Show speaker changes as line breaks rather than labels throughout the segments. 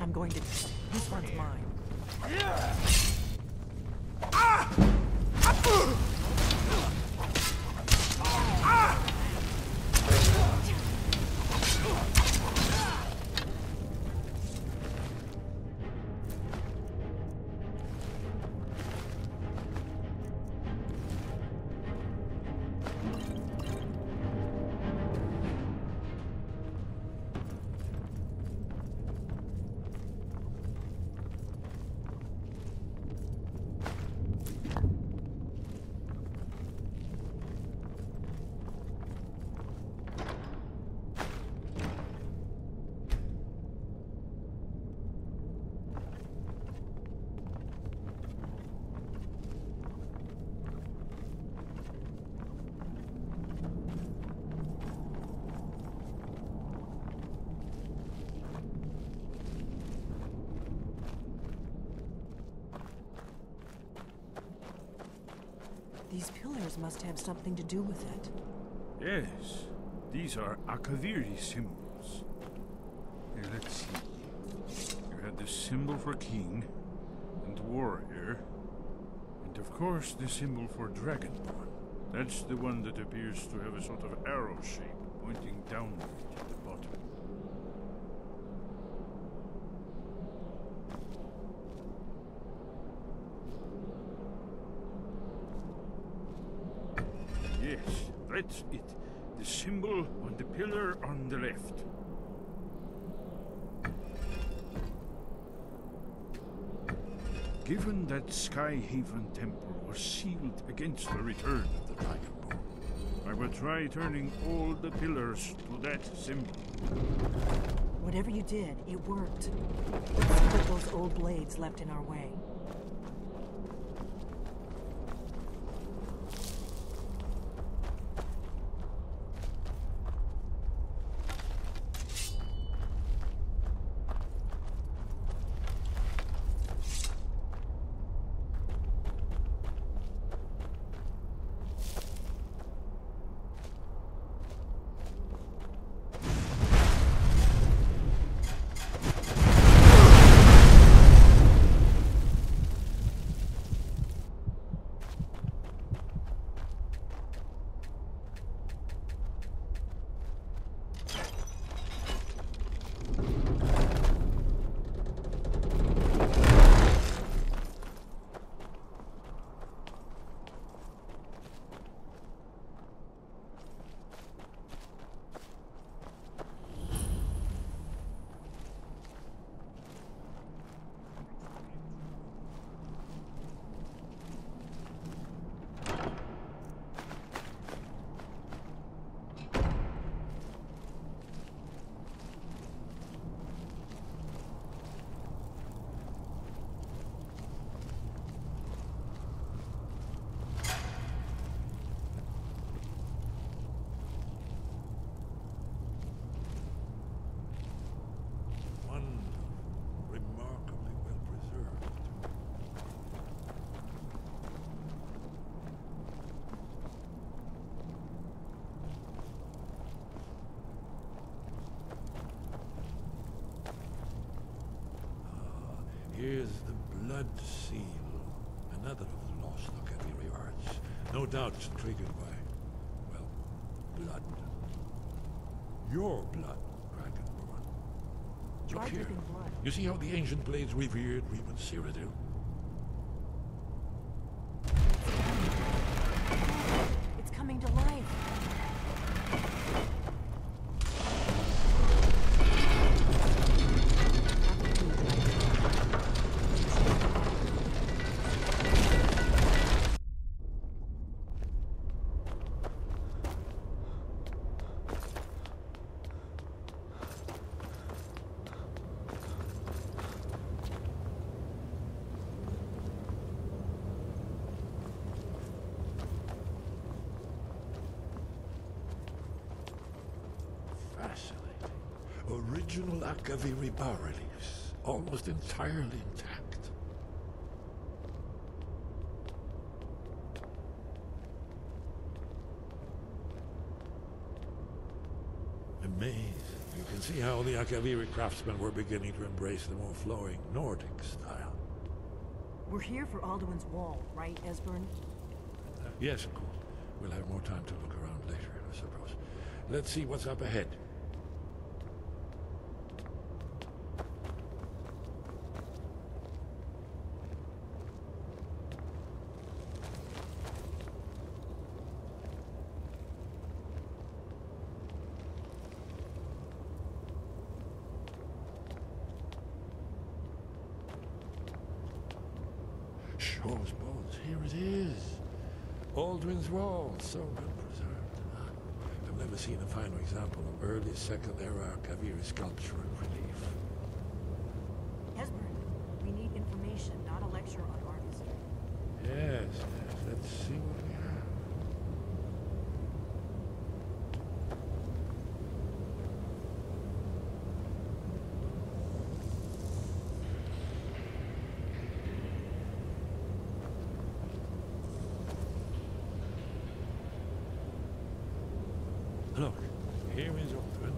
I'm going to... This one's mine. These pillars must have something to do with it.
Yes, these are Akaviri symbols. Here, let's see. You had the symbol for king and warrior, and of course the symbol for dragonborn. That's the one that appears to have a sort of arrow shape pointing downward at the bottom. Yes, that's it. The symbol on the pillar on the left. Given that Skyhaven Temple was sealed against the return of the Dragonborn, I will try turning all the pillars to that symbol.
Whatever you did, it worked. Let's see what those old blades left in our way.
Here's the blood seal, another of the lost Akaviri arts. No doubt triggered by, well, blood. Your blood, Dragonborn. Look here.
Blood.
You see how the ancient blades revered Reman Cyrodiil?
It's coming to life.
Original Akaviri bas-reliefs, almost entirely intact. Amazing. You can see how the Akaviri craftsmen were beginning to embrace the more flowing Nordic style.
We're here for Alduin's wall, right, Esbern?
Yes, of course. We'll have more time to look around later, I suppose. Let's see what's up ahead. Shaw's bones, here it is. Alduin's wall, so well preserved. I've never seen a finer example of early Second Era Kaviri sculpture and relief.
Esbern, we need information, not a lecture on art history.
Yes, yes, let's see what we have. Look, here is Alduin.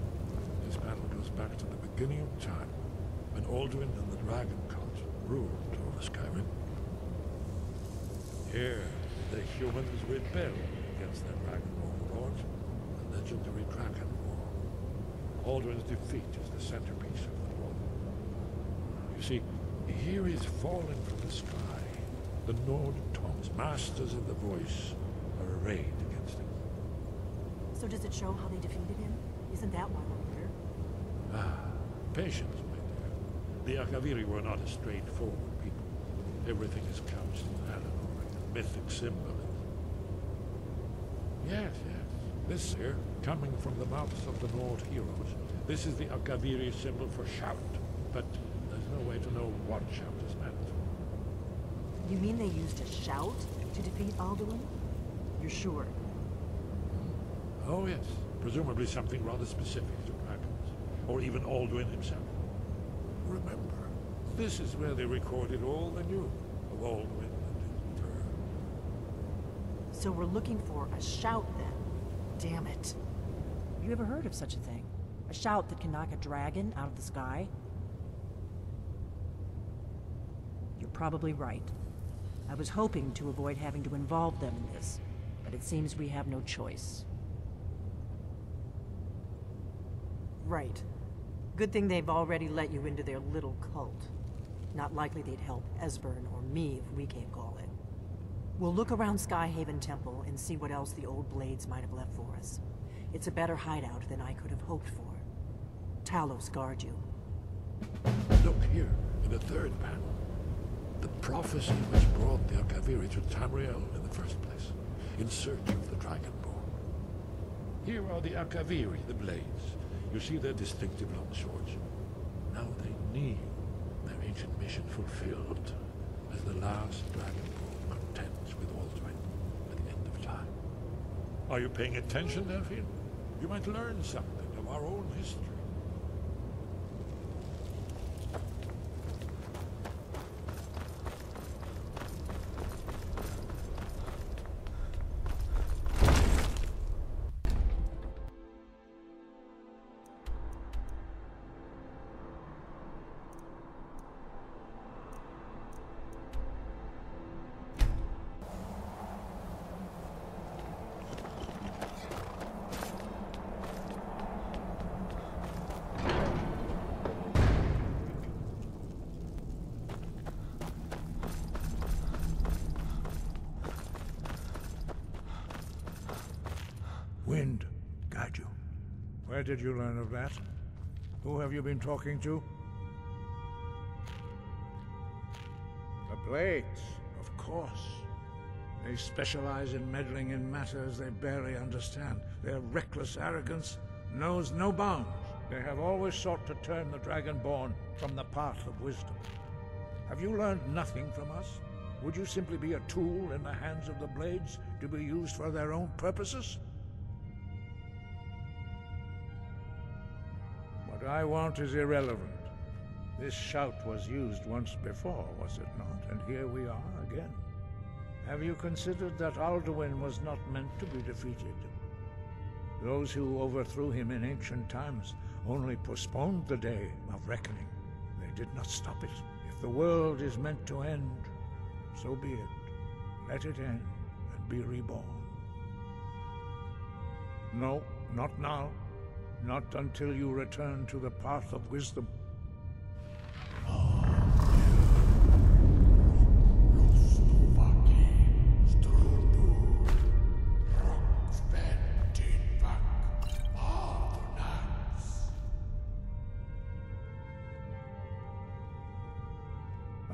This panel goes back to the beginning of time, when Alduin and the Dragon Cult ruled over Skyrim. Here, the humans rebelled against their dragon overlords, the legendary Dragon War. Alduin's defeat is the centerpiece of the war. You see, here is fallen from the sky. The Nord Tongs, masters of the voice, are arrayed against him.
So does it show how they defeated him? Isn't that why we're here?
Ah, patience, my dear. The Akaviri were not a straightforward people. Everything is couched in allegory and mythic symbolism. Yes, yes. This here, coming from the mouths of the Nord heroes, this is the Akaviri symbol for shout. But there's no way to know what shout is meant.
You mean they used a shout to defeat Alduin? You're sure?
Oh yes, presumably something rather specific to dragons, or even Alduin himself. Remember, this is where they recorded all they knew of Alduin and his terror.
So we're looking for a shout then. Damn it. You ever heard of such a thing? A shout that can knock a dragon out of the sky? You're probably right. I was hoping to avoid having to involve them in this, but it seems we have no choice. Right. Good thing they've already let you into their little cult. Not likely they'd help Esbern or me if we came calling. We'll look around Skyhaven Temple and see what else the old blades might have left for us. It's a better hideout than I could have hoped for. Talos guard you.
Look here, in the third panel. The prophecy which brought the Akaviri to Tamriel in the first place, in search of the Dragonborn. Here are the Akaviri, the blades. You see their distinctive long swords. Now they kneel, their ancient mission fulfilled, as the last Dragonborn contends with Alduin at the end of time. Are you paying attention, Delphine? You might learn something of our own history.
Wind guide you. Where did you learn of that? Who have you been talking to? The Blades, of course. They specialize in meddling in matters they barely understand. Their reckless arrogance knows no bounds. They have always sought to turn the Dragonborn from the path of wisdom. Have you learned nothing from us? Would you simply be a tool in the hands of the Blades to be used for their own purposes? What I want is irrelevant. This shout was used once before, was it not? And here we are again. Have you considered that Alduin was not meant to be defeated? Those who overthrew him in ancient times only postponed the day of reckoning. They did not stop it. If the world is meant to end, so be it. Let it end and be reborn. No, not now. Not until you return to the path of wisdom.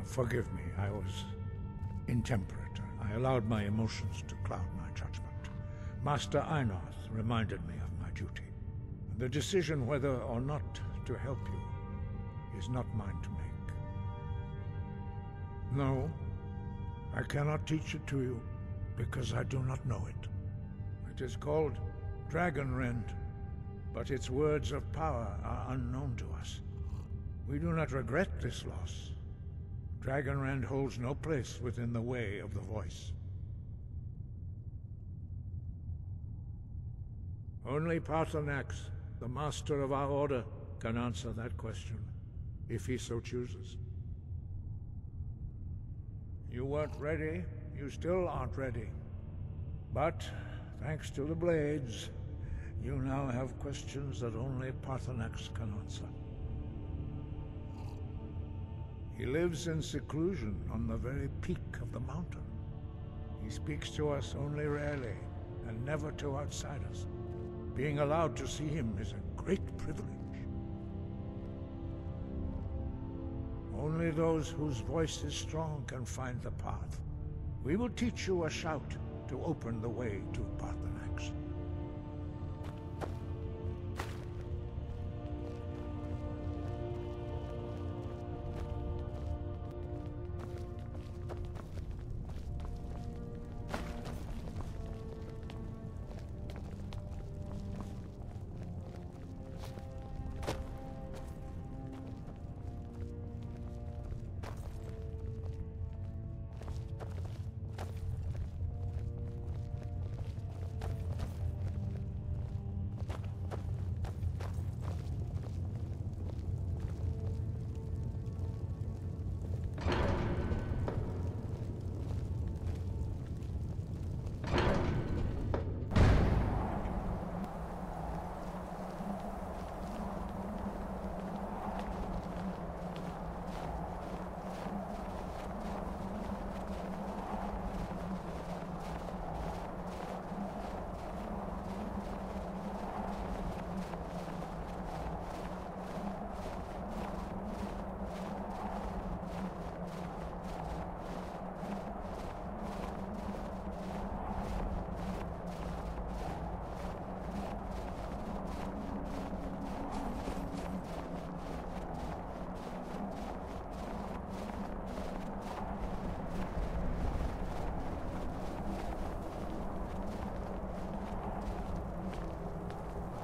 Forgive me, I was intemperate. I allowed my emotions to cloud my judgment. Master Einarth reminded me of my duty. The decision whether or not to help you is not mine to make. No, I cannot teach it to you because I do not know it. It is called Dragonrend, but its words of power are unknown to us. We do not regret this loss. Dragonrend holds no place within the way of the voice. Only Paarthurnax, the master of our order, can answer that question, if he so chooses. You weren't ready, you still aren't ready. But, thanks to the blades, you now have questions that only Paarthurnax can answer. He lives in seclusion on the very peak of the mountain. He speaks to us only rarely, and never to outsiders. Being allowed to see him is a great privilege. Only those whose voice is strong can find the path. We will teach you a shout to open the way to Paarthurnax.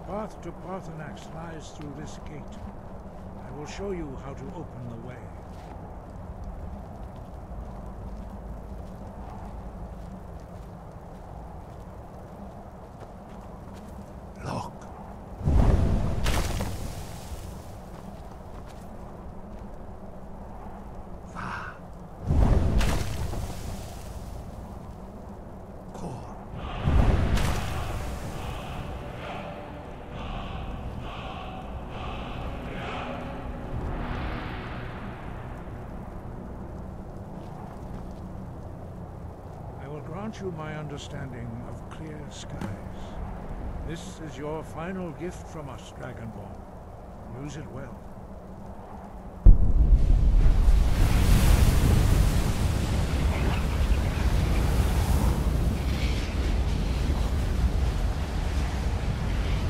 The path to Paarthurnax lies through this gate. I will show you how to open the way. Look. Grant you my understanding of clear skies. This is your final gift from us, Dragonborn. Use it well.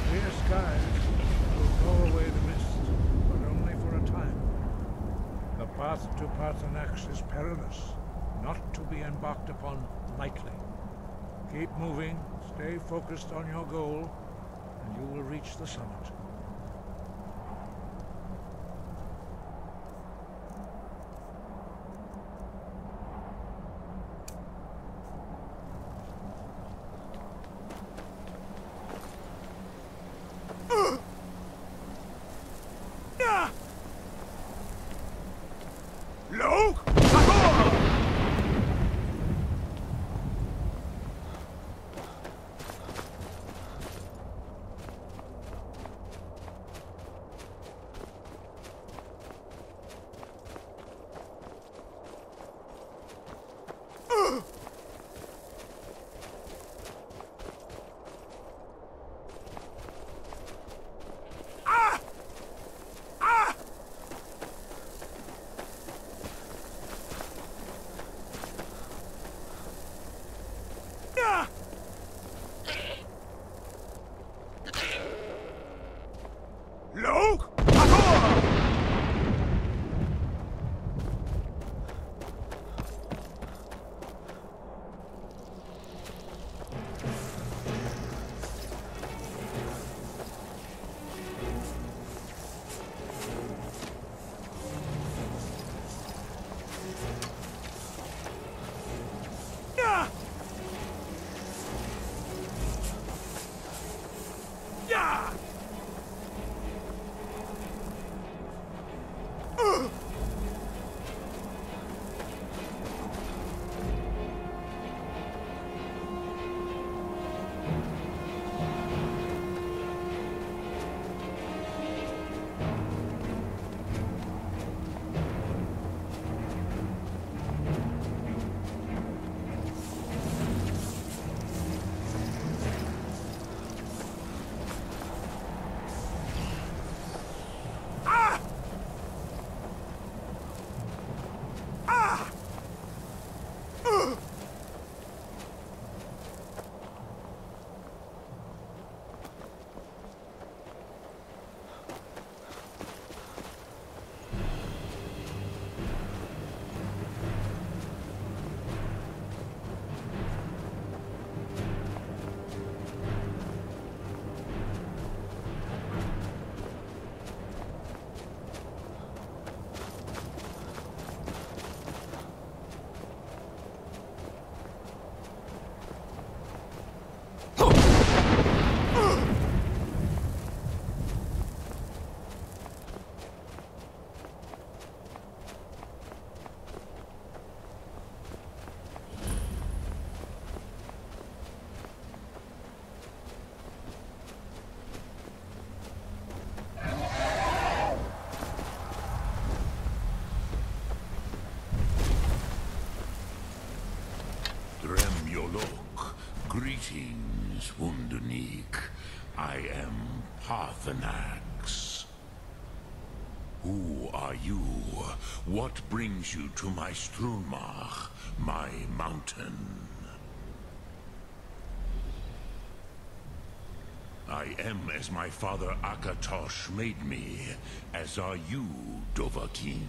Clear skies will blow away the mist, but only for a time. The path to Paarthurnax is perilous, not to be embarked upon lightly. Keep moving, stay focused on your goal, and you will reach the summit.
I am Parthenax. Who are you? What brings you to my Strunmach, my mountain? I am as my father Akatosh made me, as are you, Dovahkiin.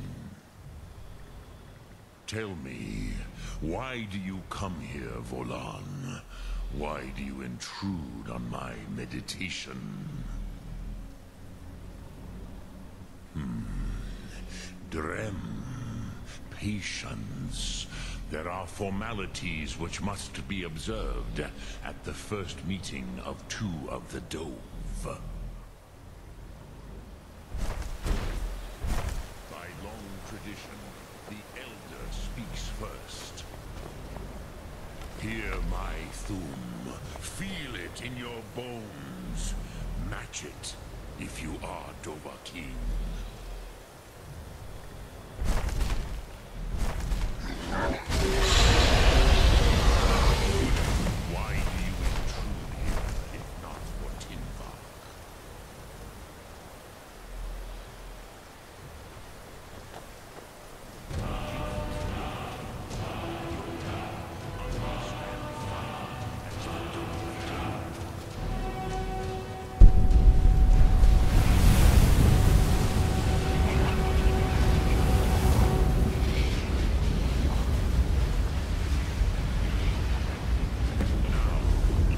Tell me, why do you come here, Volan? Why do you intrude on my meditation? Drem. Patience. There are formalities which must be observed at the first meeting of two of the Dove. By long tradition, the Elder speaks first. Hear my Thum. Feel it in your bones. Match it if you are Dovahkiin. Why do you intrude here, if not for Tinvak?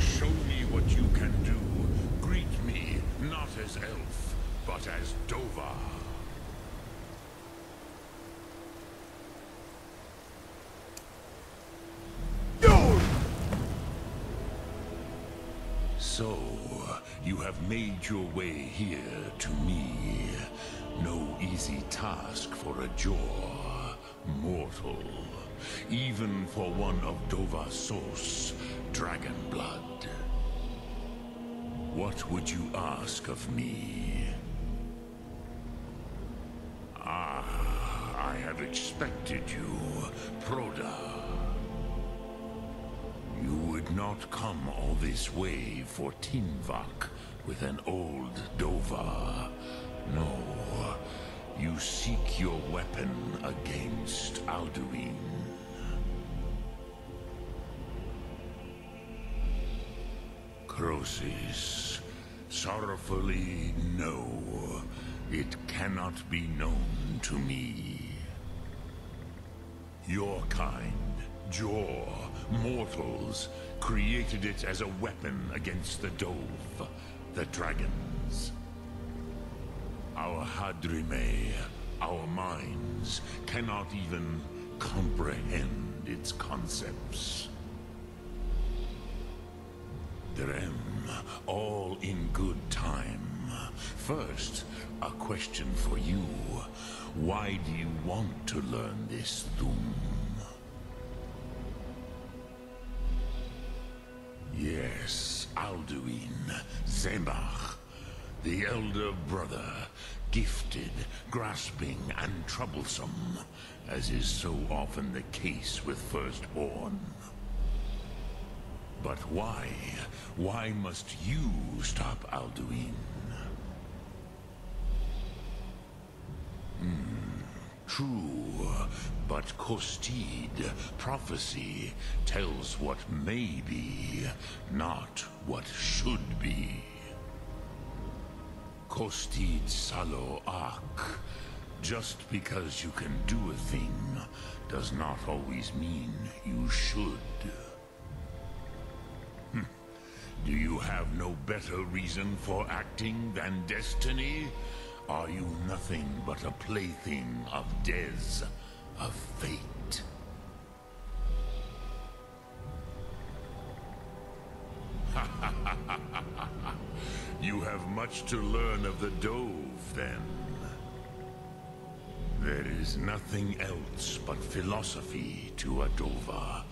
Show me what you can do. Greet me, not as elf, but as Dova. So, you have made your way here to me. No easy task for a Jor, mortal. Even for one of Dovahsos, dragon blood. What would you ask of me? I have expected you, Proda. You would not come all this way for Tinvak with an old Dova. No, you seek your weapon against Alduin. Crosis, sorrowfully, no. It cannot be known to me. Your kind, Jor, mortals, created it as a weapon against the Dove, the dragons. Our Hadrime, our minds, cannot even comprehend its concepts. Drem, all in good time. First, a question for you. Why do you want to learn this Thum? Yes, Alduin, Zemach, the elder brother, gifted, grasping, and troublesome, as is so often the case with firstborn. But why? Why must you stop Alduin? True, but Kostid, prophecy, tells what may be, not what should be. Kostid Salo Ak. Just because you can do a thing does not always mean you should. Do you have no better reason for acting than destiny? Are you nothing but a plaything of Dez, of fate? You have much to learn of the Dove, then. There is nothing else but philosophy to a Dova.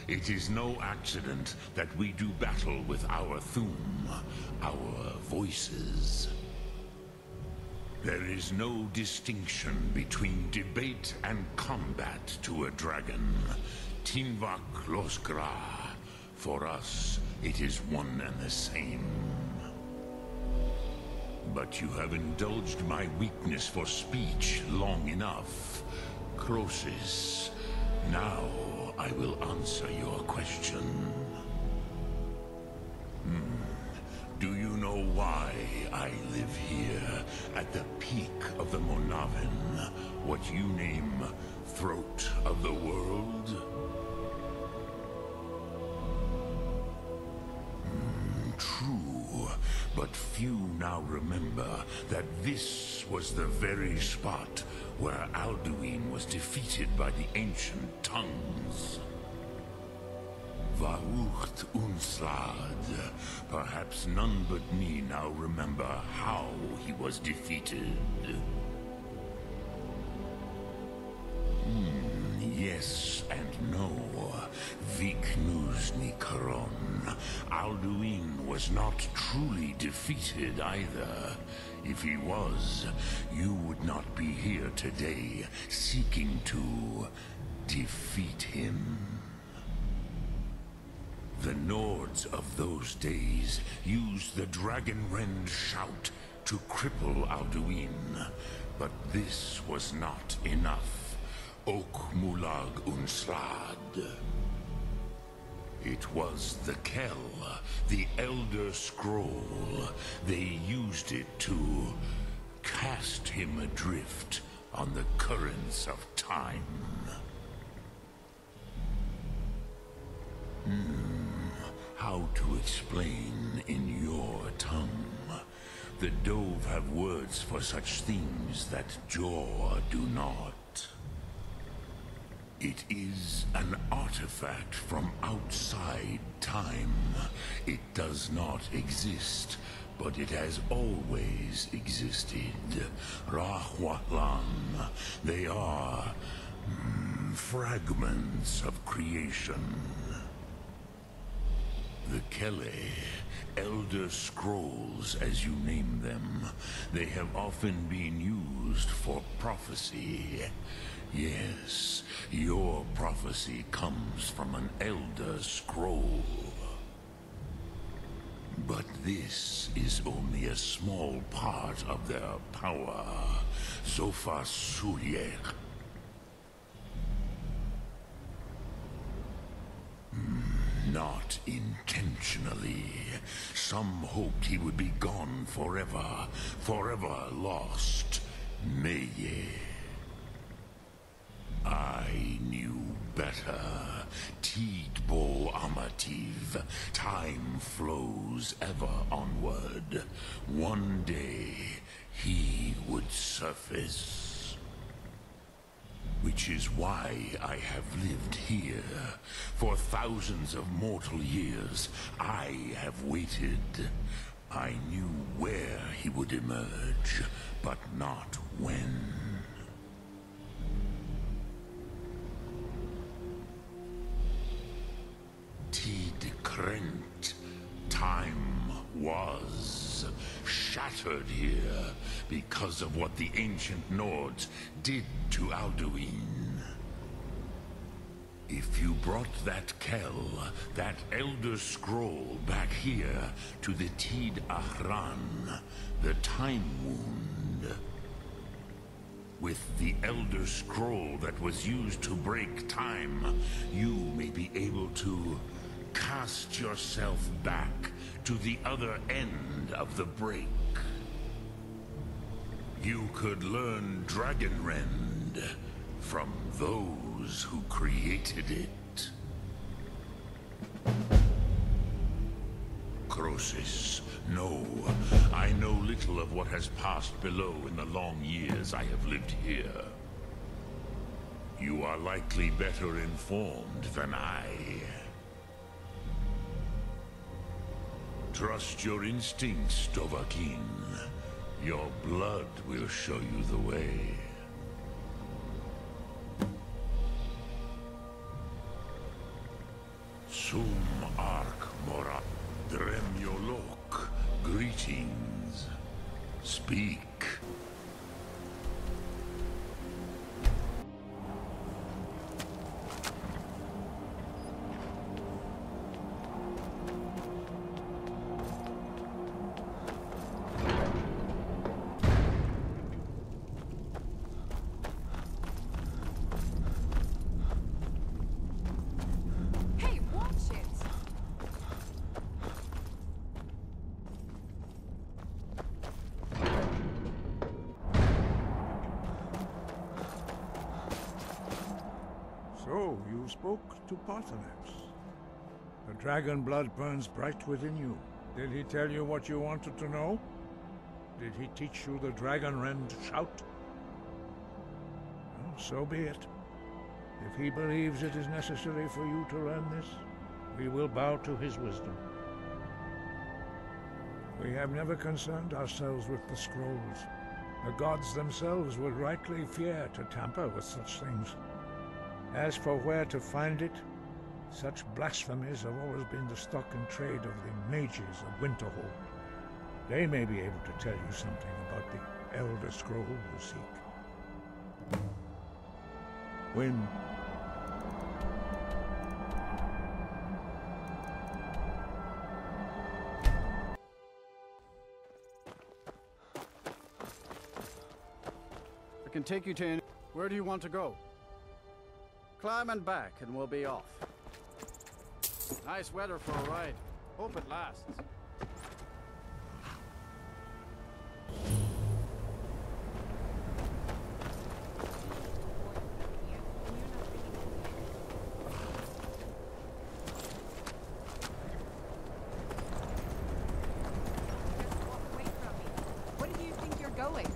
It is no accident that we do battle with our Thum, our voices. There is no distinction between debate and combat to a dragon. Tinvak Loskra. For us, it is one and the same. But you have indulged my weakness for speech long enough. Croesus, now I will answer your question. Do you know why I live here, at the peak of the Monavin, what you name Throat of the World? True, but few now remember that this was the very spot where Alduin was defeated by the ancient tongues. Varucht Unslad. Perhaps none but me now remember how he was defeated. Yes and no. Viknuzny Karon. Alduin was not truly defeated either. If he was, you would not be here today seeking to defeat him. The Nords of those days used the Dragonrend shout to cripple Alduin, but this was not enough. Ok Mulag Unslad. It was the Kell, the Elder Scroll. They used it to cast him adrift on the currents of time. How to explain in your tongue? The Dove have words for such things that Jor do not. It is an artifact from outside time. It does not exist, but it has always existed. Rahwatlan. They are fragments of creation. The Kele, Elder Scrolls as you name them, they have often been used for prophecy. Yes, your prophecy comes from an Elder Scroll. But this is only a small part of their power. Zofa Suyek. Not intentionally. Some hoped he would be gone forever, forever lost. Meye. I knew better. Tidbo Amativ. Time flows ever onward. One day, he would surface. Which is why I have lived here. For thousands of mortal years, I have waited. I knew where he would emerge, but not when. Tid Krent. Time was shattered here because of what the ancient Nords did to Alduin. If you brought that Kell, that Elder Scroll back here to the Tid Ahran, the Time Wound, with the Elder Scroll that was used to break time, you may be able to cast yourself back to the other end of the break. You could learn Dragonrend from those who created it. Croesus, no. I know little of what has passed below in the long years I have lived here. You are likely better informed than I. Trust your instincts, Dovahkiin. Your blood will show you the way. Sum Ark Morat Dremyolok. Greetings. Speak.
you spoke to Paarthurnax. The dragon blood burns bright within you. Did he tell you what you wanted to know? Did he teach you the dragon rend shout? Well, so be it. If he believes it is necessary for you to learn this, we will bow to his wisdom. We have never concerned ourselves with the scrolls. The gods themselves would rightly fear to tamper with such things. As for where to find it, such blasphemies have always been the stock and trade of the mages of Winterhold. They may be able to tell you something about the Elder Scroll you seek. When
I can take you to any... Where do you want to go? Climb and back and we'll be off. Nice weather for a ride. Hope it lasts.
Where do you think you're going?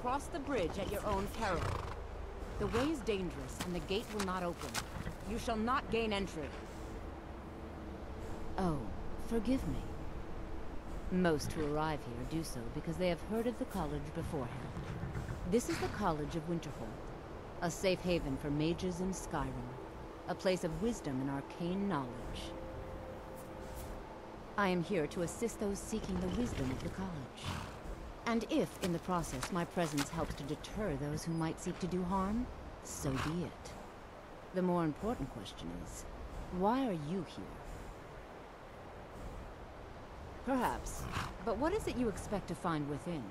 Cross the bridge at your own peril. The way is dangerous, and the gate will not open. You shall not gain entry.
Oh, forgive me. Most who arrive here do so because they have heard of the college beforehand. This is the College of Winterhold, a safe haven for mages in Skyrim, a place of wisdom and arcane knowledge. I am here to assist those seeking the wisdom of the college. And if, in the process, my presence helps to deter those who might seek to do harm, so be it. The more important question is, why are you here? Perhaps, but what is it you expect to find within?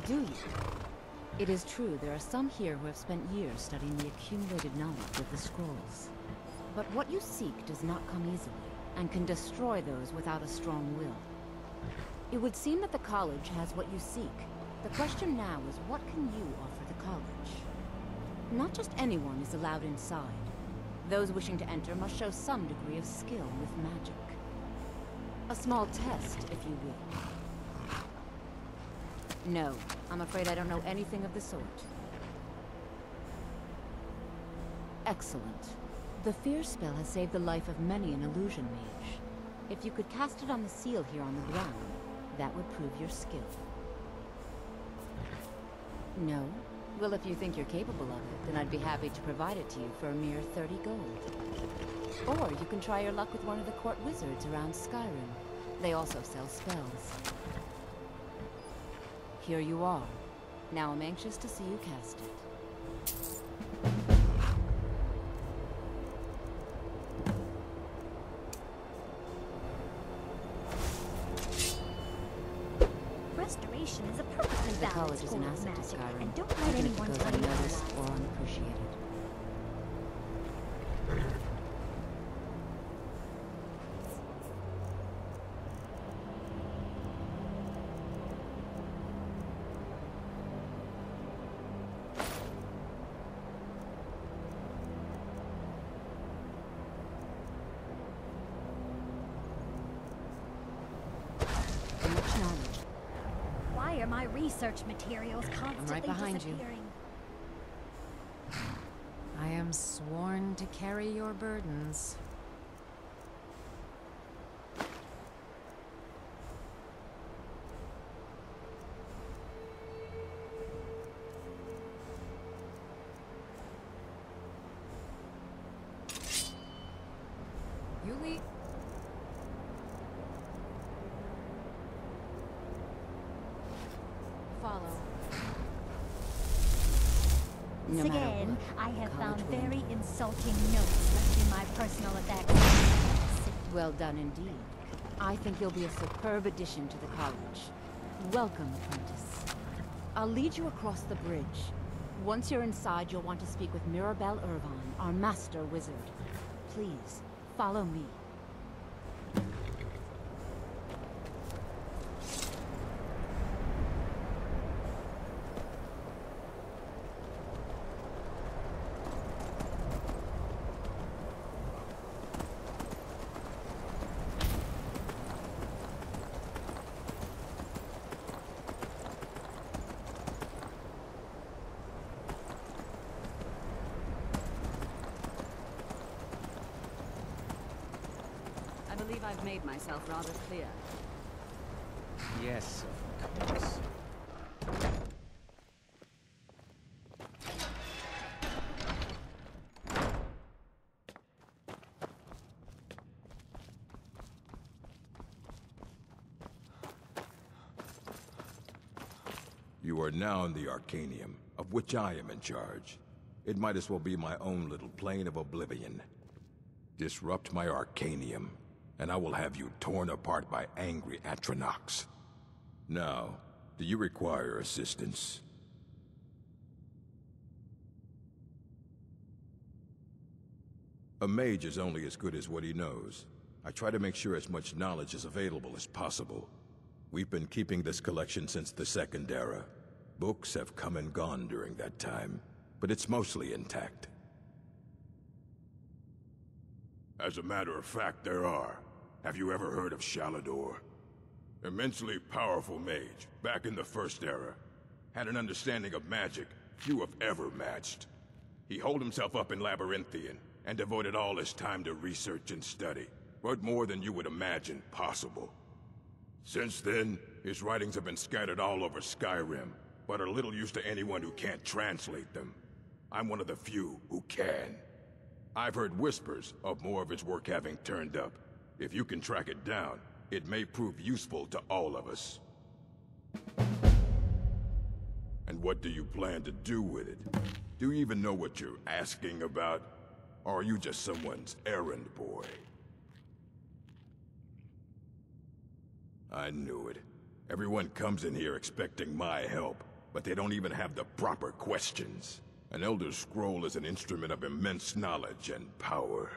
Do you? It is true, there are some here who have spent years studying the accumulated knowledge of the scrolls. But what you seek does not come easily, and can destroy those without a strong will. It would seem that the college has what you seek. The question now is, what can you offer the college? Not just anyone is allowed inside. Those wishing to enter must show some degree of skill with magic. A small test, if you will. No, I'm afraid I don't know anything of the sort. Excellent. The fear spell has saved the life of many an illusion mage. If you could cast it on the seal here on the ground, that would prove your skill. No? Well, if you think you're capable of it, then I'd be happy to provide it to you for a mere 30 gold. Or you can try your luck with one of the court wizards around Skyrim. They also sell spells. Here you are. Now I'm anxious to see you cast it.
Restoration is a perfectly
The
valid
college is
school
an
of
asset to
magic,
Skyrim,
and don't let
even if it
anyone
goes
tell you
unnoticed
otherwise.
or unappreciated. Much knowledge.
Why are my research materials constantly
behind you.
disappearing?
I am sworn to carry your burdens.
follow.
Once
No matter
again,
what,
I have
college
found
will
very
end.
insulting notes left in my personal effects.
Well done indeed. I think you'll be a superb addition to the college. Welcome, apprentice. I'll lead you across the bridge. Once you're inside, you'll want to speak with Mirabelle Irvine, our master wizard. Please, follow me.
I believe I've made myself rather clear.
Yes, of course.
You are now in the Arcanium, of which I am in charge. It might as well be my own little plane of oblivion. Disrupt my Arcanium, and I will have you torn apart by angry Atronachs. Now, do you require assistance? A mage is only as good as what he knows. I try to make sure as much knowledge is available as possible. We've been keeping this collection since the Second Era. Books have come and gone during that time, but it's mostly intact.
As a matter of fact, there are. Have you ever heard of Shalador? Immensely powerful mage, back in the First Era. Had an understanding of magic few have ever matched. He holed himself up in Labyrinthian, and devoted all his time to research and study. But more than you would imagine possible. Since then, his writings have been scattered all over Skyrim, but are little use to anyone who can't translate them. I'm one of the few who can. I've heard whispers of more of his work having turned up. If you can track it down, it may prove useful to all of us. And what do you plan to do with it? Do you even know what you're asking about? Or are you just someone's errand boy? I knew it. Everyone comes in here expecting my help, but they don't even have the proper questions. An Elder Scroll is an instrument of immense knowledge and power.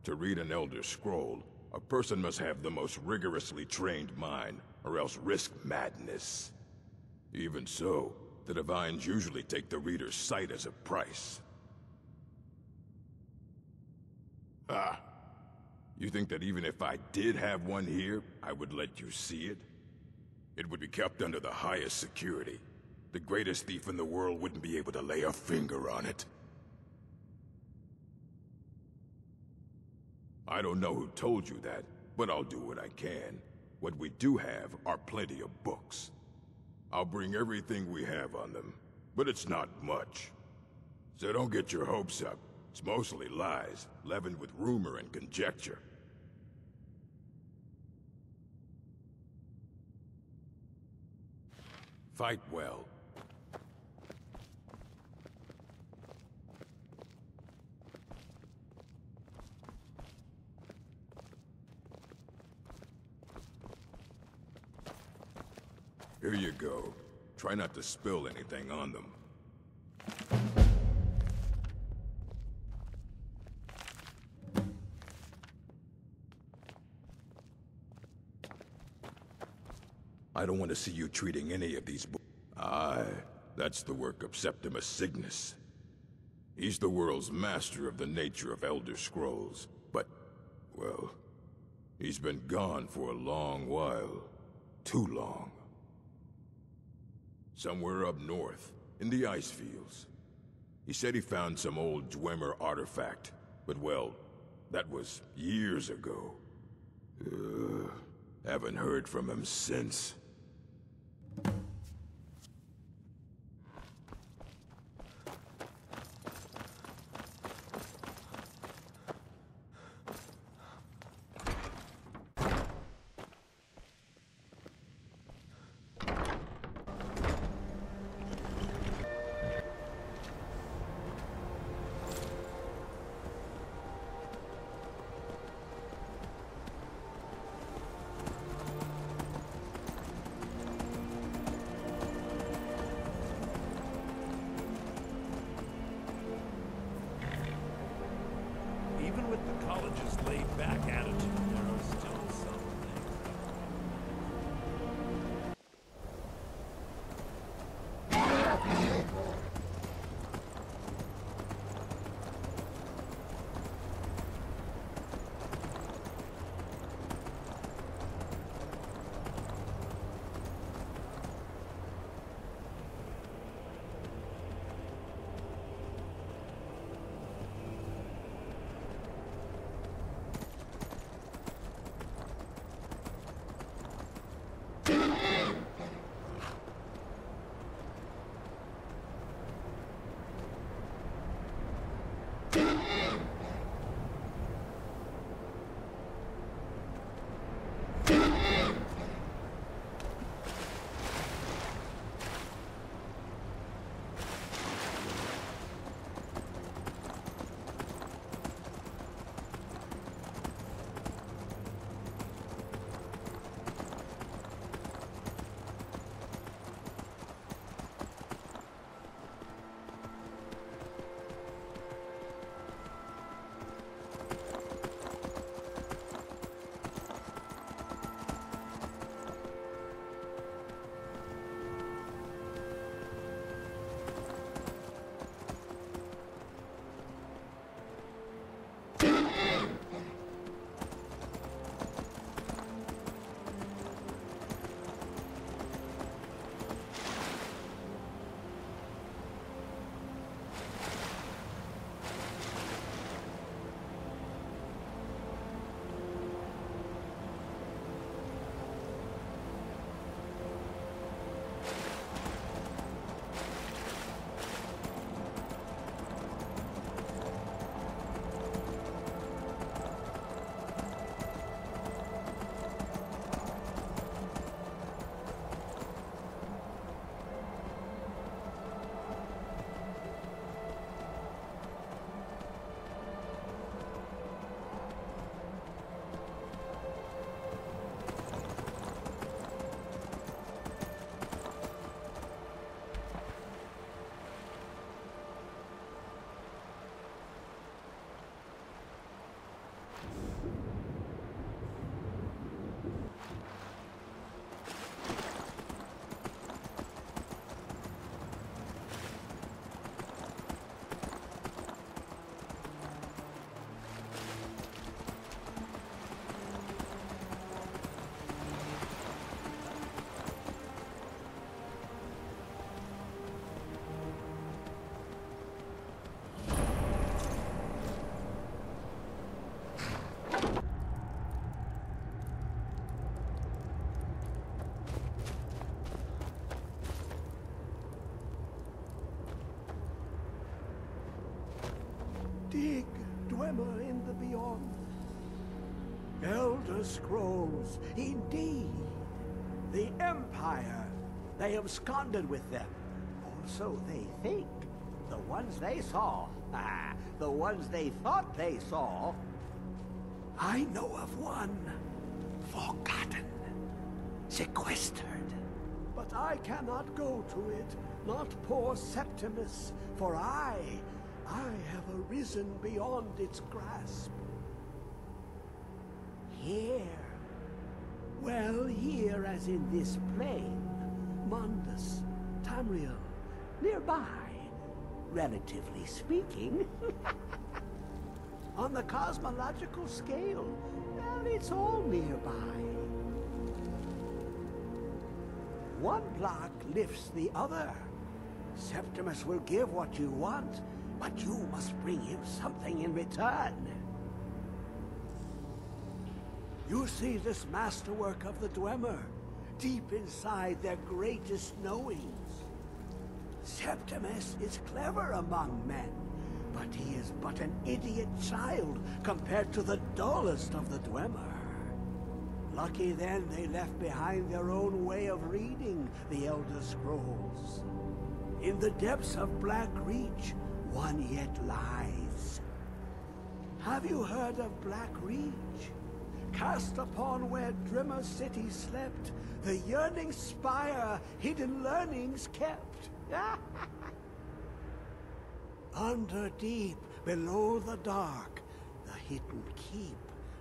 To read an Elder Scroll, a person must have the most rigorously trained mind, or else risk madness. Even so, the Divines usually take the reader's sight as a price. Ah. You think that even if I did have one here, I would let you see it? It would be kept under the highest security. The greatest thief in the world wouldn't be able to lay a finger on it. I don't know who told you that, but I'll do what I can. What we do have are plenty of books. I'll bring everything we have on them, but it's not much. So don't get your hopes up. It's mostly lies, leavened with rumor and conjecture. Fight well. Here you go. Try not to spill anything on them. I don't want to see you treating any of these books. Aye, that's the work of Septimus Cygnus. He's the world's master of the nature of Elder Scrolls, but, well, he's been gone for a long while. Too long. Somewhere up north, in the ice fields. He said he found some old Dwemer artifact, but well, that was years ago. Haven't heard from him since.
Dwemer in the beyond. Elder Scrolls, indeed. The Empire, they absconded with them. Or so they think. The ones they saw. The ones they thought they saw. I know of one. Forgotten. Sequestered. But I cannot go to it, not poor Septimus, for I have arisen beyond its grasp. Here. Well, here as in this plain, Mundus, Tamriel, nearby, relatively speaking. On the cosmological scale, well, it's all nearby. One block lifts the other. Septimus will give what you want, but you must bring him something in return. You see this masterwork of the Dwemer, deep inside their greatest knowings. Septimus is clever among men, but he is but an idiot child compared to the dullest of the Dwemer. Lucky then they left behind their own way of reading the Elder Scrolls. In the depths of Black Reach, one yet lies. Have you heard of Black Reach? Cast upon where Drimmer City slept, the yearning spire hidden learnings kept. Under deep, below the dark, the hidden keep,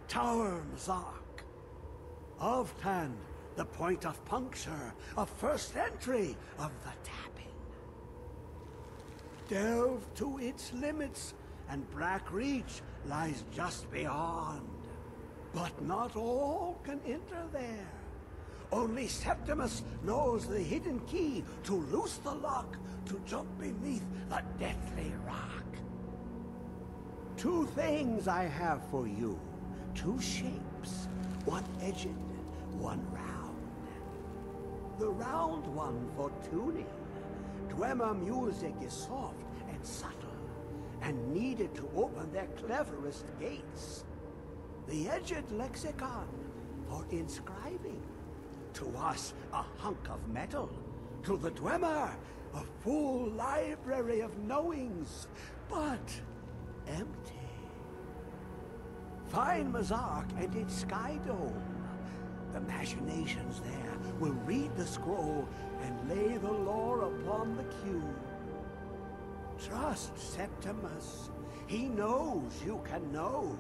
Tower Mazark. Ovtan, the point of puncture, of first entry of the tapping. Delve to its limits, and Black Reach lies just beyond. But not all can enter there. Only Septimus knows the hidden key to loose the lock, to jump beneath the deathly rock. Two things I have for you. Two shapes. One edged, one round. The round one for tuning. Dwemer music is soft and subtle, and needed to open their cleverest gates. The edged lexicon for inscribing. To us, a hunk of metal. To the Dwemer, a full library of knowings, but empty. Find Mazark and its sky dome. The machinations there will read the scroll and lay the lore upon the cube. Trust Septimus. He knows you can know.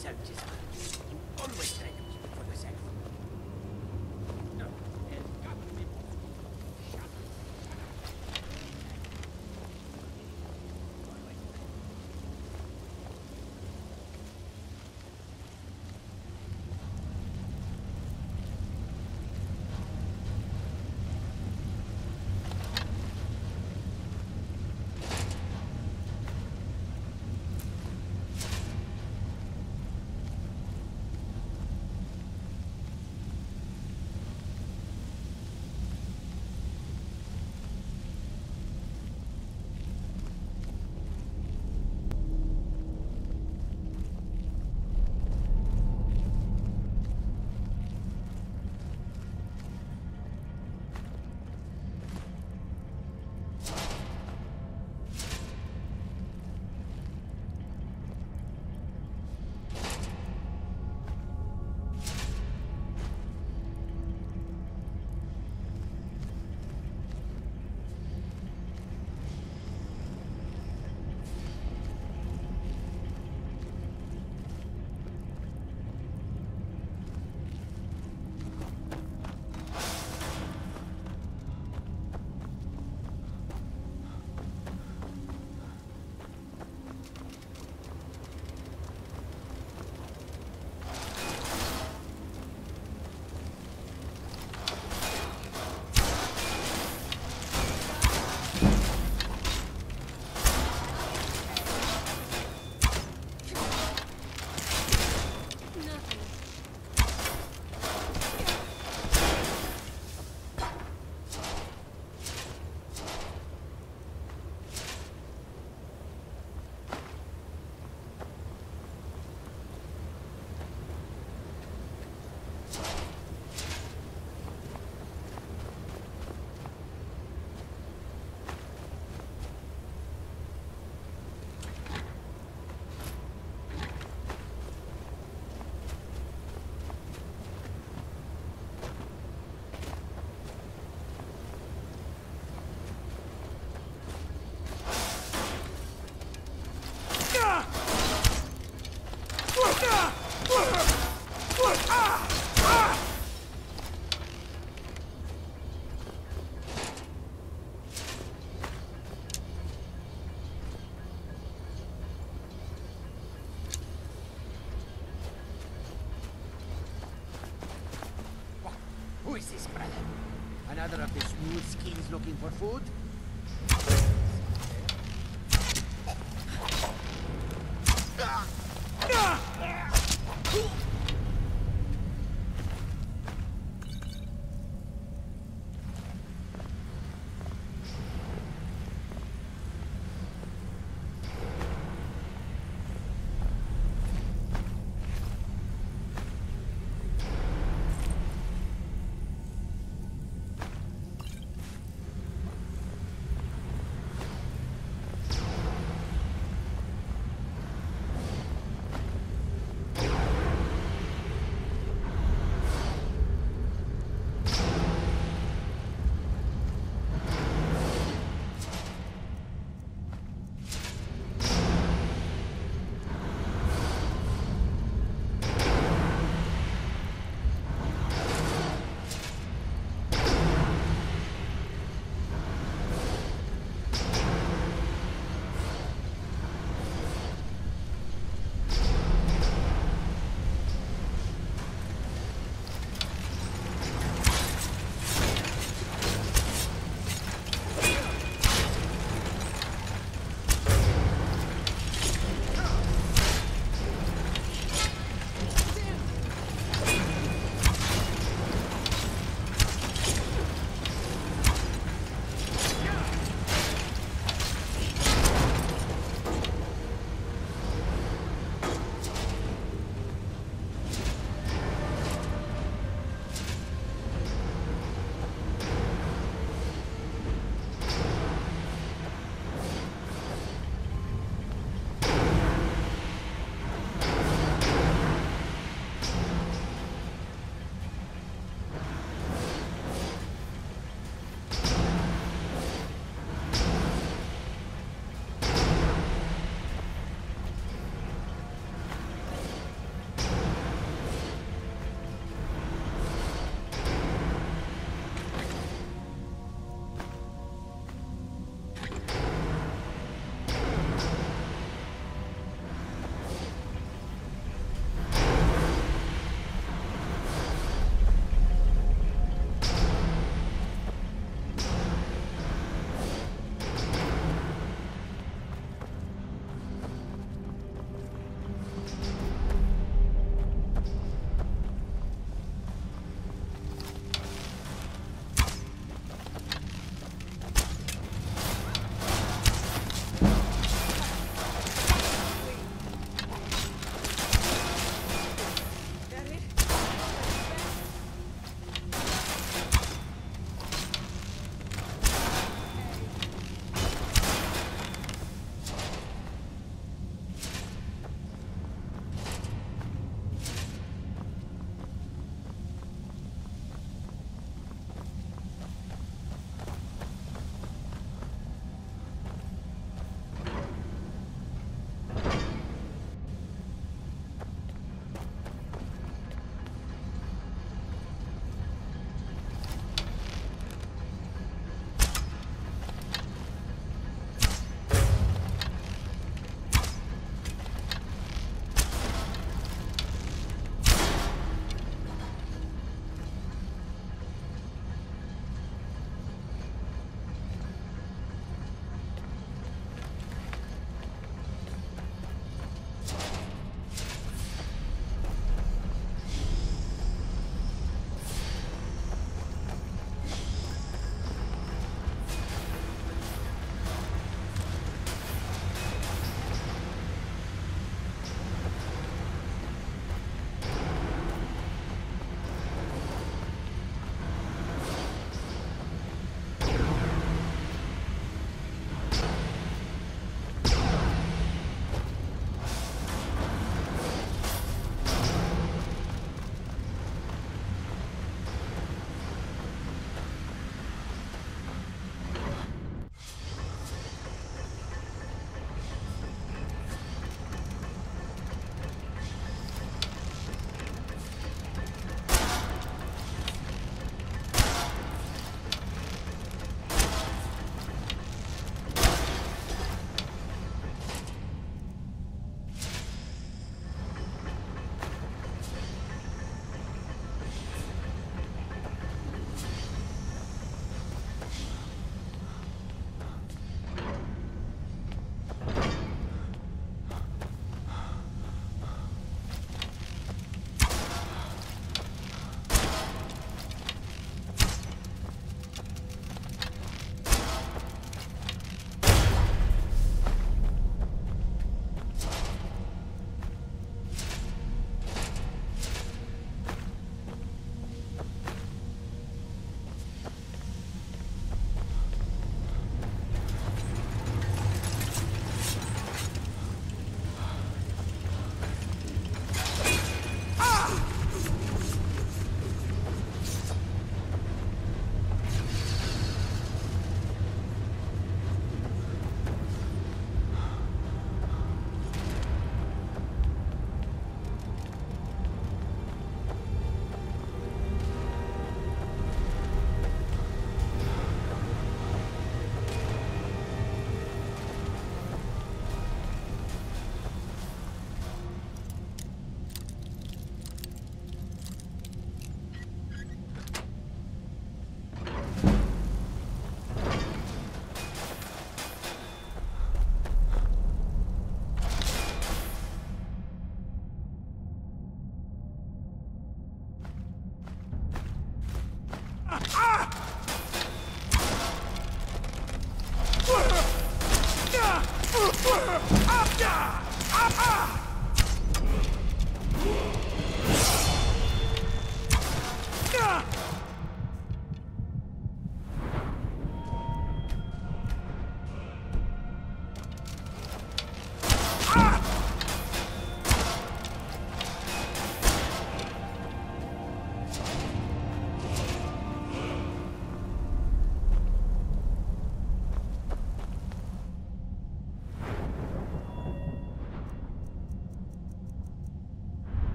self-design. You always try to keep it for yourself. No, there's got to be more. Shut up. Who is this, brother? Another of the smooth skins looking for food?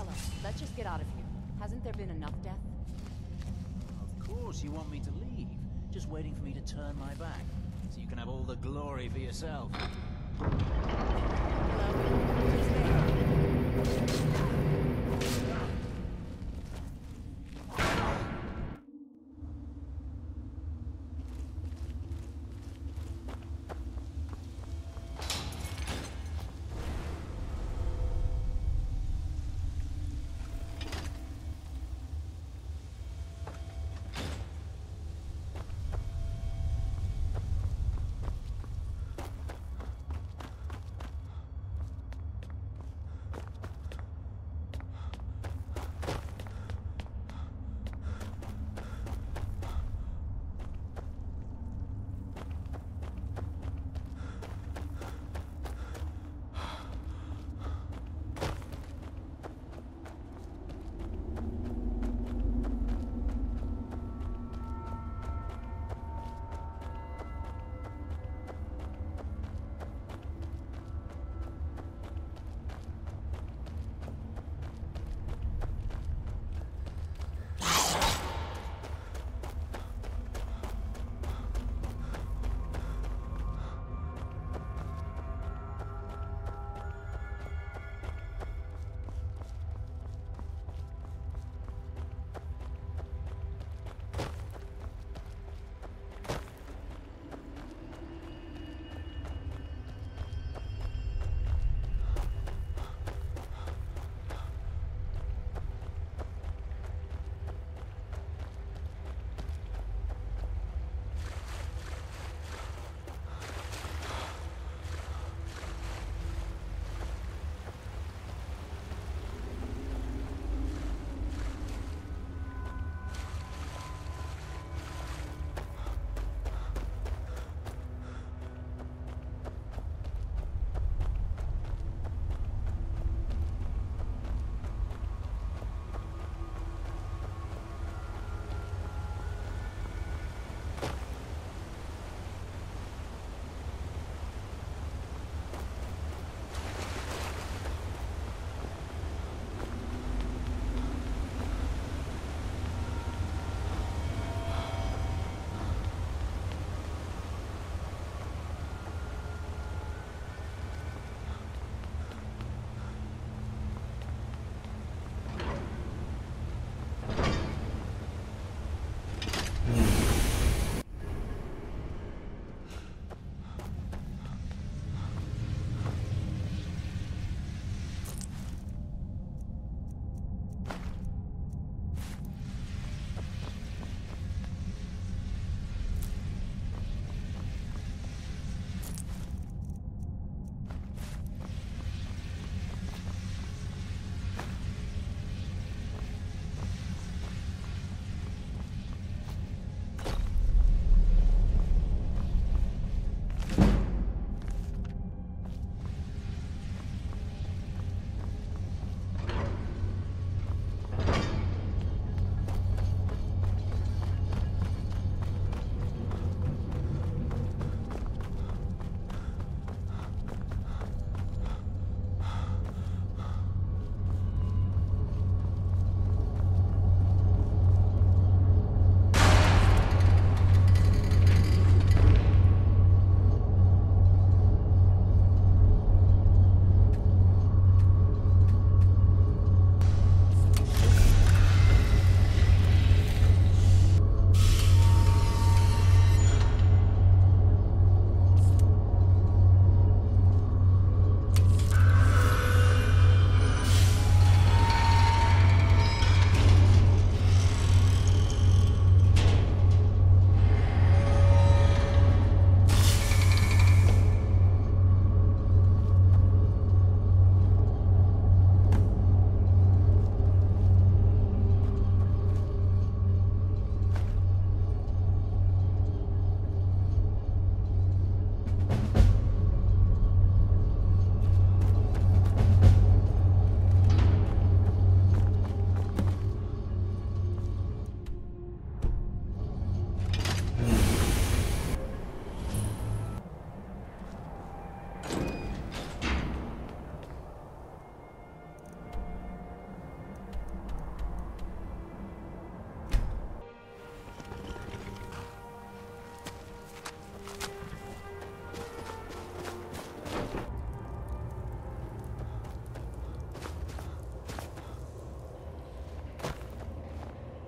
Fella, let's just get out of here. Hasn't there been enough death?
Of course you want me to leave. Just waiting for me to turn my back. So you can have all the glory for yourself.
Hello? Who's there?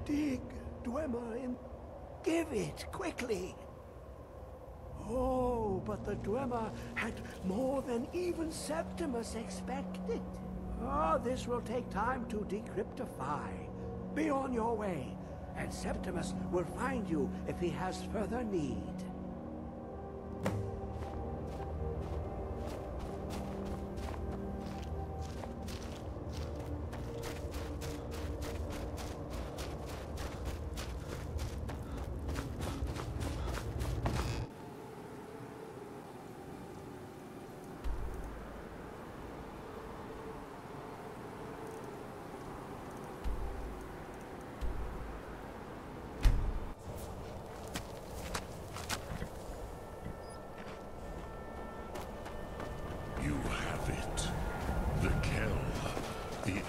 Dig, Dwemer, and give it quickly. Oh, but the Dwemer had more than even Septimus expected. Oh, this will take time to decryptify. Be on your way, and Septimus will find you if he has further need.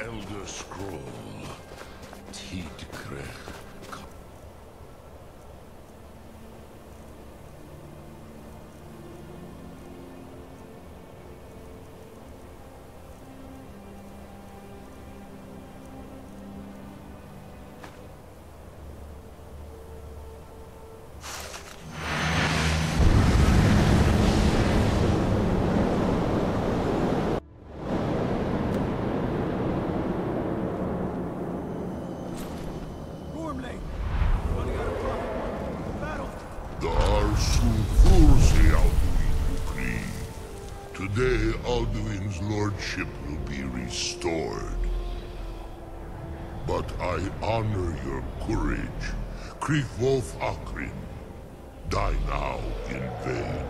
Elder Scroll. Tidkrech. Today, Alduin's lordship will be restored. But I honor your courage. Kriegwolf Akrin. Die now in vain.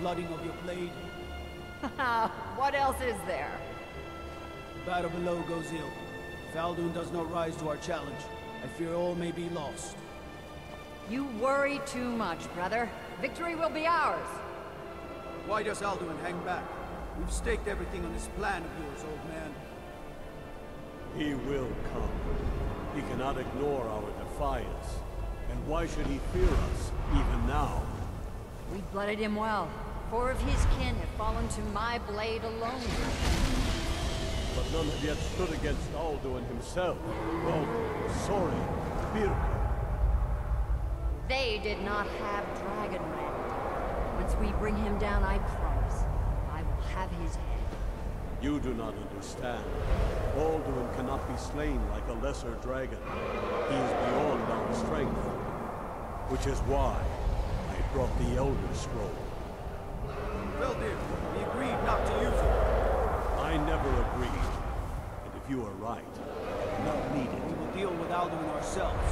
Blooding of your blade.
What else is there?
The battle below goes ill. If Alduin does not rise to our challenge, I fear all may be lost.
You worry too much, brother. Victory will be ours.
Why does Alduin hang back? We've staked everything on this plan of yours, old man.
He will come. He cannot ignore our defiance. And why should he fear us, even now?
We blooded him well. 4 of his kin have fallen to my blade alone.
But none have yet stood against Alduin himself. Well, sorry, Birka.
They did not have Dragonrand. Once we bring him down, I promise, I will have his head.
You do not understand. Alduin cannot be slain like a lesser dragon. He is beyond our strength. Which is why I brought the Elder Scroll.
Veldir, we agreed not to use it.
I never agreed. And if you are right, I do not need it.
We will deal with Alduin ourselves.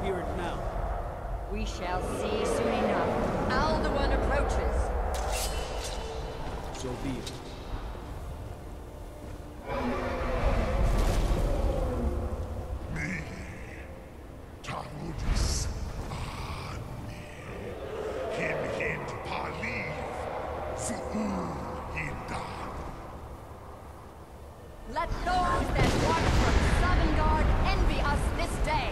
Hear it now.
We shall see soon enough. Alduin approaches.
So be it.
Me, Tarudis, Ani, Him Paliv, Su'u Hindan.
Let those that watch from Sovngarde envy us this day.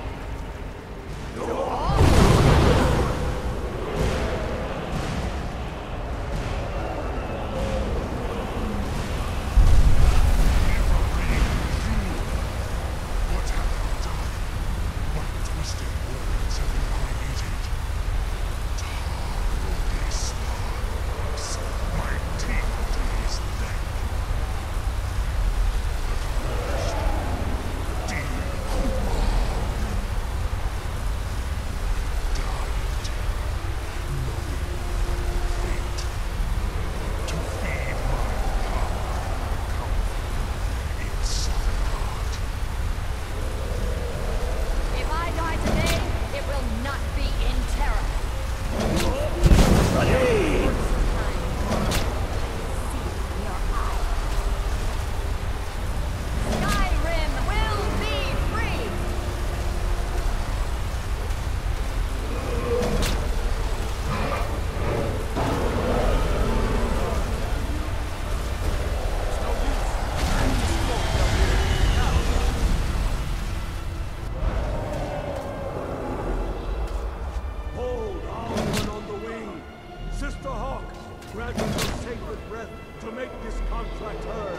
this contract heard.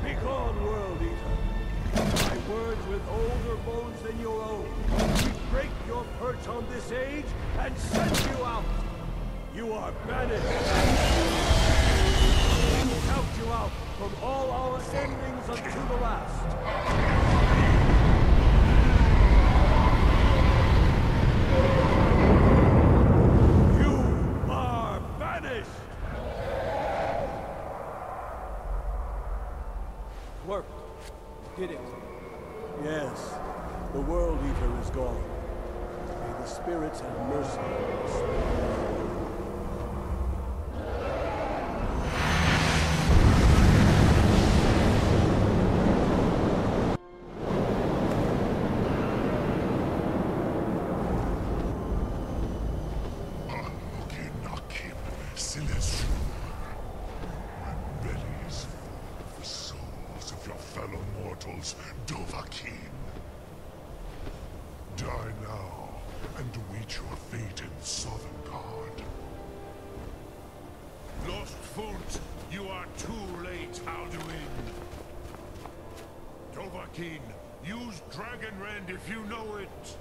Begone, World Eater. My words with older bones than your own. We break your perch on this age and send you out. You are banished. We will count you out from all our endings unto the last. You are banished!
Worked. Did it.
Yes, the World Eater is gone. May the spirits have mercy on us.
Die now, and await your fate in Sovngarde.
Lost Foot, you are too late, Alduin. Dovahkiin, use Dragon Rend if you know it.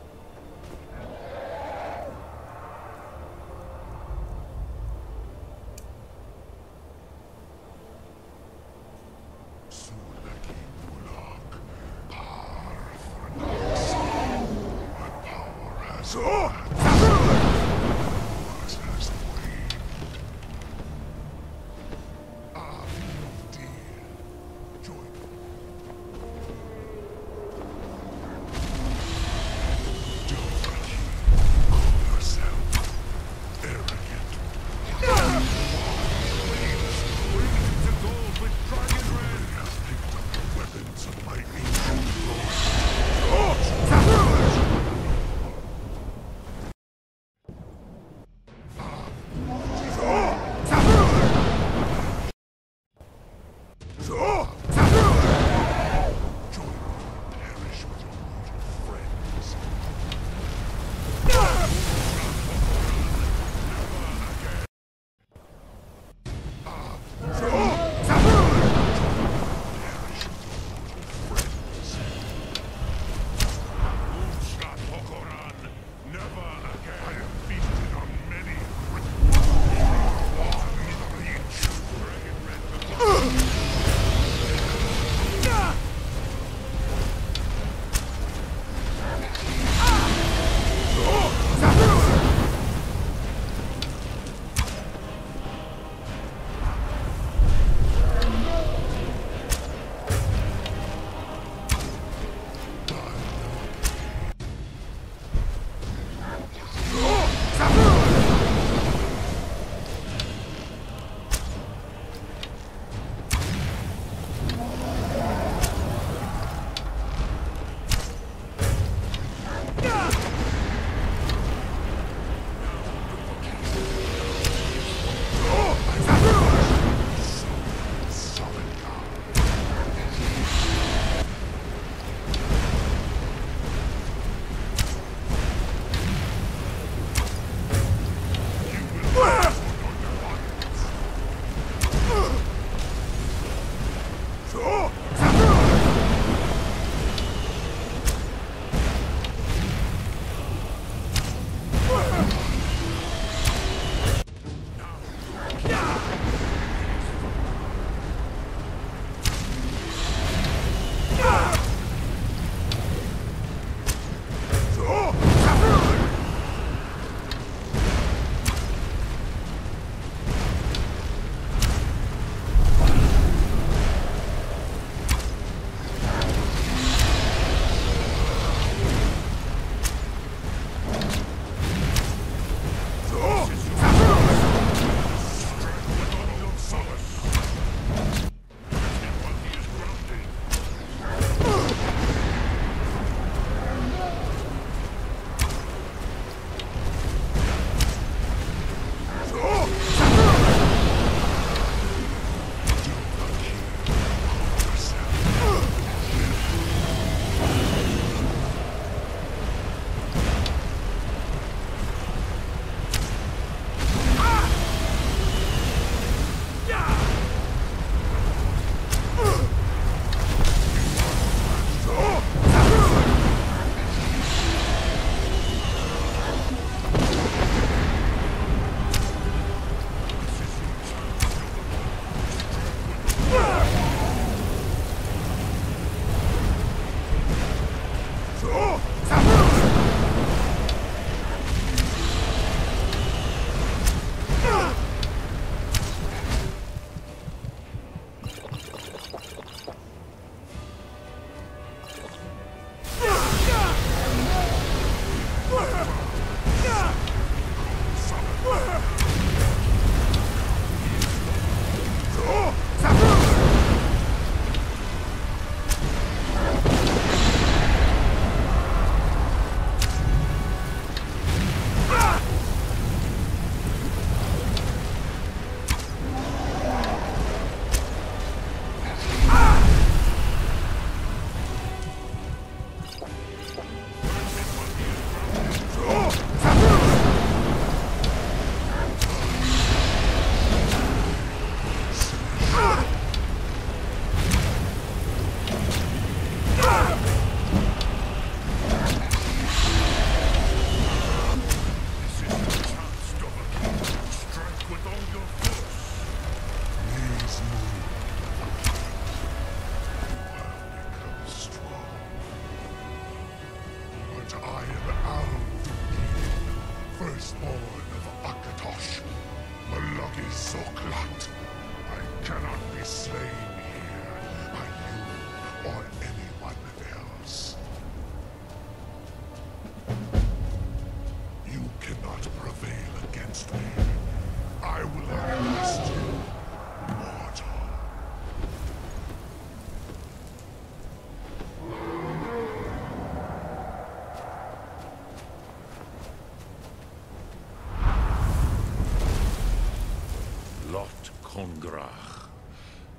Hongrach.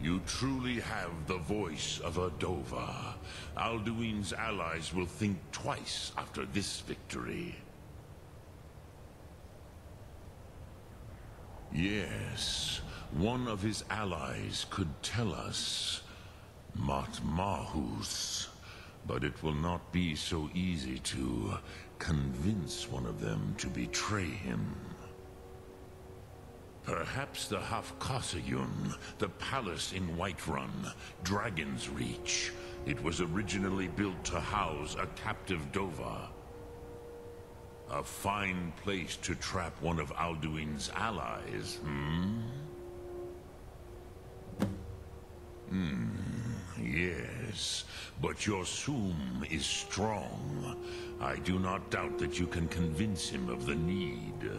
You truly have the voice of a Dova. Alduin's allies will think twice after this victory. Yes, one of his allies could tell us Matmahus, but it will not be so easy to convince one of them to betray him. Perhaps the Hafkasayun, the palace in Whiterun, Dragon's Reach. It was originally built to house a captive Dova. A fine place to trap one of Alduin's allies, yes, but your Sum is strong. I do not doubt that you can convince him of the need.